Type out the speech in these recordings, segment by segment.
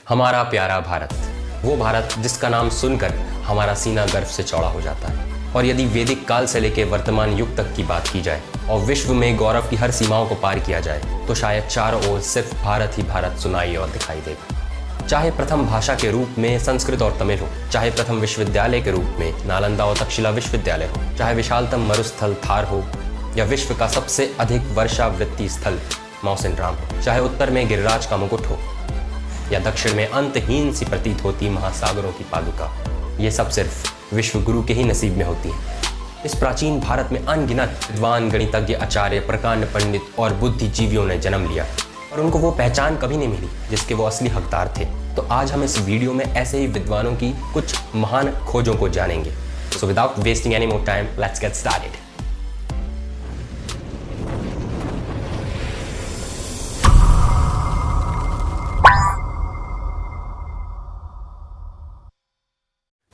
हमारा प्यारा भारत, वो भारत जिसका नाम सुनकर हमारा सीना गर्व से चौड़ा हो जाता है। और यदि वैदिक काल से लेकर वर्तमान युग तक की बात की जाए और विश्व में गौरव की हर सीमाओं को पार किया जाए तो शायद चारों ओर सिर्फ भारत ही भारत सुनाई और दिखाई देगा। चाहे प्रथम भाषा के रूप में संस्कृत और तमिल हो, चाहे प्रथम विश्वविद्यालय के रूप में नालंदा और तक्षशिला विश्वविद्यालय हो, चाहे विशालतम मरुस्थल थार हो या विश्व का सबसे अधिक वर्षावृत्ति स्थल मौसिन राम हो, चाहे उत्तर में गिरिराज का मुकुट हो या दक्षिण में अंतहीन सी प्रतीत होती महासागरों की पादुका, ये सब सिर्फ विश्व गुरु के ही नसीब में होती है। इस प्राचीन भारत में अनगिनत विद्वान, गणितज्ञ, आचार्य, प्रकांड पंडित और बुद्धिजीवियों ने जन्म लिया और उनको वो पहचान कभी नहीं मिली जिसके वो असली हकदार थे। तो आज हम इस वीडियो में ऐसे ही विद्वानों की कुछ महान खोजों को जानेंगे। So without wasting any more time, let's get started.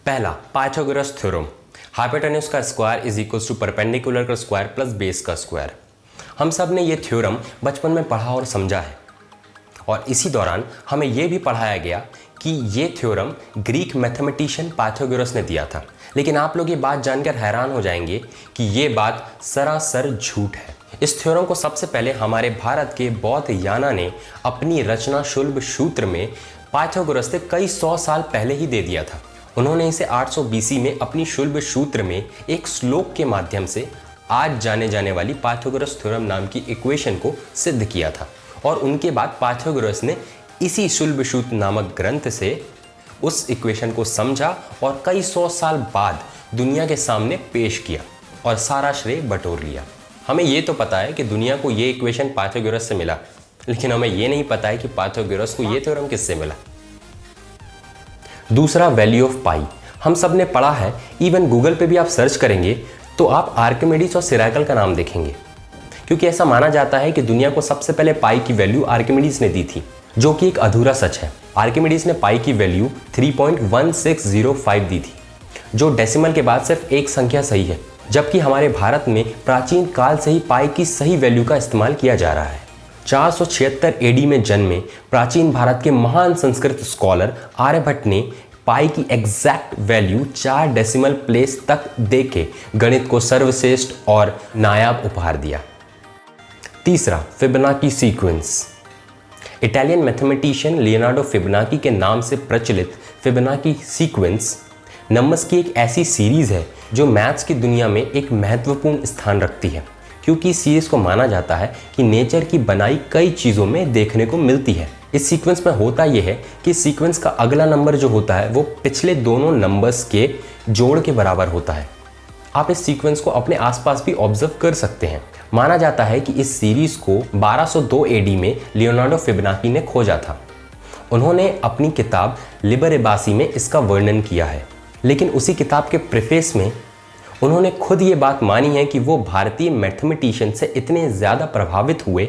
पहला, पाइथागोरस थ्योरम। हाइपोटेन्यूज का square is equals to perpendicular का स्क्वायर प्लस बेस का स्क्वायर। हम सब ने ये थ्योरम बचपन में पढ़ा और समझा है और इसी दौरान हमें यह भी पढ़ाया गया कि ये थ्योरम ग्रीक मैथमेटिशियन पाइथागोरस ने दिया था। लेकिन आप लोग ये बात जानकर हैरान हो जाएंगे कि ये बात सरासर झूठ है। इस थ्योरम को सबसे पहले हमारे भारत के बौद्ध याना ने अपनी रचना शुल्ब सूत्र में पाइथागोरस से कई 100 साल पहले ही दे दिया था। उन्होंने इसे 800 BC में अपनी शुल्ब सूत्र में एक श्लोक के माध्यम से आज जाने जाने वाली पाइथागोरस थ्योरम नाम की इक्वेशन को सिद्ध किया था और उनके बाद पाइथागोरस ने इसी शुल्ब सूत्र नामक ग्रंथ से उस इक्वेशन को समझा और कई 100 साल बाद दुनिया के सामने पेश किया और सारा श्रेय बटोर लिया। हमें ये तो पता है कि दुनिया को ये इक्वेशन पाइथागोरस से मिला, लेकिन हमें ये नहीं पता है कि पाइथागोरस को ये थ्योरम किससे मिला। दूसरा, वैल्यू ऑफ पाई। हम सब ने पढ़ा है, इवन गूगल पे भी आप सर्च करेंगे तो आप आर्किमिडीज और सिराकल का नाम देखेंगे, क्योंकि ऐसा माना जाता है कि दुनिया को सबसे पहले पाई की वैल्यू आर्किमिडीज ने दी थी, जो कि एक अधूरा सच है। आर्किमिडीज ने पाई की वैल्यू 3.1605 दी थी, जो डेसिमल के बाद सिर्फ एक संख्या सही है, जबकि हमारे भारत में प्राचीन काल से ही पाई की सही वैल्यू का इस्तेमाल किया जा रहा है। 476 AD में जन्मे प्राचीन भारत के महान संस्कृत स्कॉलर आर्यभट्ट ने पाई की एग्जैक्ट वैल्यू 4 डेसिमल प्लेस तक देके गणित को सर्वश्रेष्ठ और नायाब उपहार दिया। तीसरा, Fibonacci sequence. Italian mathematician Leonardo Fibonacci के नाम से प्रचलित फिबोनाची सीक्वेंस नंबर्स की एक ऐसी सीरीज है जो मैथ्स की दुनिया में एक महत्वपूर्ण स्थान रखती है, क्योंकि इस सीरीज को माना जाता है कि नेचर की बनाई कई चीज़ों में देखने को मिलती है। इस सीक्वेंस में होता यह है कि सीक्वेंस का अगला नंबर जो होता है वो पिछले दोनों नंबर्स के जोड़ के बराबर होता है। आप इस सीक्वेंस को अपने आसपास भी ऑब्जर्व कर सकते हैं। माना जाता है कि इस सीरीज को 1202 AD में लियोनार्डो फिबोनाची ने खोजा था। उन्होंने अपनी किताब लिबर एबासी में इसका वर्णन किया है, लेकिन उसी किताब के प्रीफेस में उन्होंने खुद ये बात मानी है कि वो भारतीय मैथमेटिशियन से इतने ज़्यादा प्रभावित हुए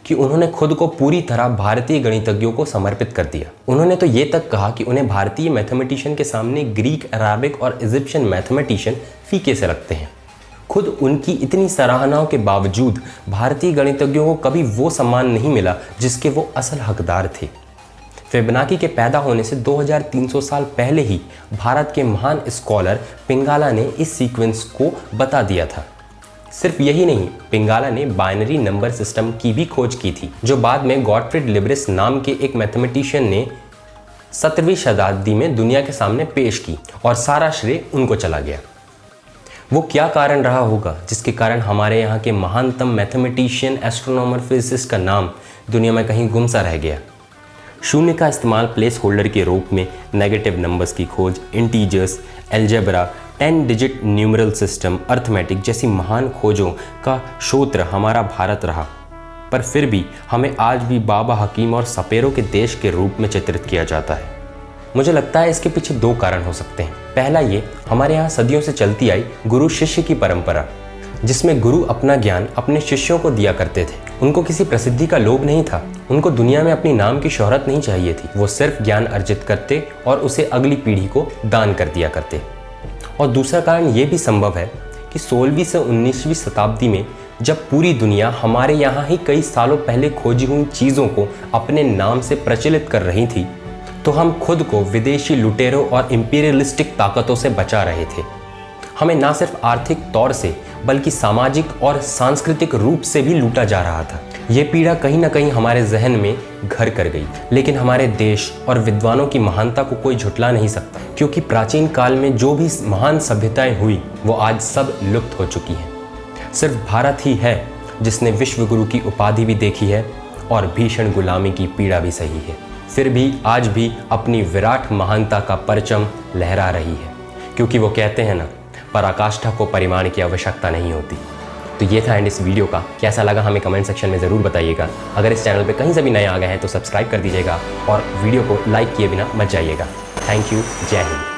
कि उन्होंने खुद को पूरी तरह भारतीय गणितज्ञों को समर्पित कर दिया। उन्होंने तो ये तक कहा कि उन्हें भारतीय मैथमेटिशियन के सामने ग्रीक, अराबिक और इजिप्शियन मैथमेटिशियन फीके से लगते हैं। खुद उनकी इतनी सराहनाओं के बावजूद भारतीय गणितज्ञों को कभी वो सम्मान नहीं मिला जिसके वो असल हकदार थे। फिबोनाची के पैदा होने से 2300 साल पहले ही भारत के महान स्कॉलर पिंगाला ने इस सीक्वेंस को बता दिया था। सिर्फ यही नहीं, पिंगाला ने बाइनरी नंबर सिस्टम की भी खोज की थी, जो बाद में गॉटफ्रीड लिबरेस नाम के एक मैथमेटिशियन ने 17वीं शताब्दी में दुनिया के सामने पेश की और सारा श्रेय उनको चला गया। वो क्या कारण रहा होगा जिसके कारण हमारे यहाँ के महानतम मैथमेटिशियन, एस्ट्रोनॉमर, फिजिसिस्ट का नाम दुनिया में कहीं गुमसा रह गया। शून्य का इस्तेमाल प्लेस होल्डर के रूप में, नेगेटिव नंबर्स की खोज, integers, algebra, 10 digit numeral system, arithmetic जैसी महान खोजों का स्रोत हमारा भारत रहा, पर फिर भी हमें आज भी बाबा हकीम और सपेरों के देश के रूप में चित्रित किया जाता है। मुझे लगता है इसके पीछे 2 कारण हो सकते हैं। पहला, ये हमारे यहाँ सदियों से चलती आई गुरु शिष्य की परंपरा, जिसमें गुरु अपना ज्ञान अपने शिष्यों को दिया करते थे। उनको किसी प्रसिद्धि का लोभ नहीं था, उनको दुनिया में अपनी नाम की शोहरत नहीं चाहिए थी। वो सिर्फ ज्ञान अर्जित करते और उसे अगली पीढ़ी को दान कर दिया करते। और दूसरा कारण ये भी संभव है कि 16वीं से 19वीं शताब्दी में जब पूरी दुनिया हमारे यहाँ ही कई सालों पहले खोजी हुई चीज़ों को अपने नाम से प्रचलित कर रही थी, तो हम खुद को विदेशी लुटेरों और इंपीरियलिस्टिक ताकतों से बचा रहे थे। हमें ना सिर्फ आर्थिक तौर से बल्कि सामाजिक और सांस्कृतिक रूप से भी लूटा जा रहा था। ये पीड़ा कहीं ना कहीं हमारे जहन में घर कर गई, लेकिन हमारे देश और विद्वानों की महानता को कोई झुटला नहीं सकता, क्योंकि प्राचीन काल में जो भी महान सभ्यताएं हुई वो आज सब लुप्त हो चुकी हैं। सिर्फ भारत ही है जिसने विश्व गुरु की उपाधि भी देखी है और भीषण गुलामी की पीड़ा भी सही है, फिर भी आज भी अपनी विराट महानता का परचम लहरा रही है, क्योंकि वो कहते हैं ना, पराकाष्ठा को परिमाण की आवश्यकता नहीं होती। तो ये था एंड इस वीडियो का। कैसा लगा हमें कमेंट सेक्शन में ज़रूर बताइएगा। अगर इस चैनल पे कहीं से भी नए आ गए हैं तो सब्सक्राइब कर दीजिएगा और वीडियो को लाइक किए बिना मत जाइएगा। Thank you. जय हिंद।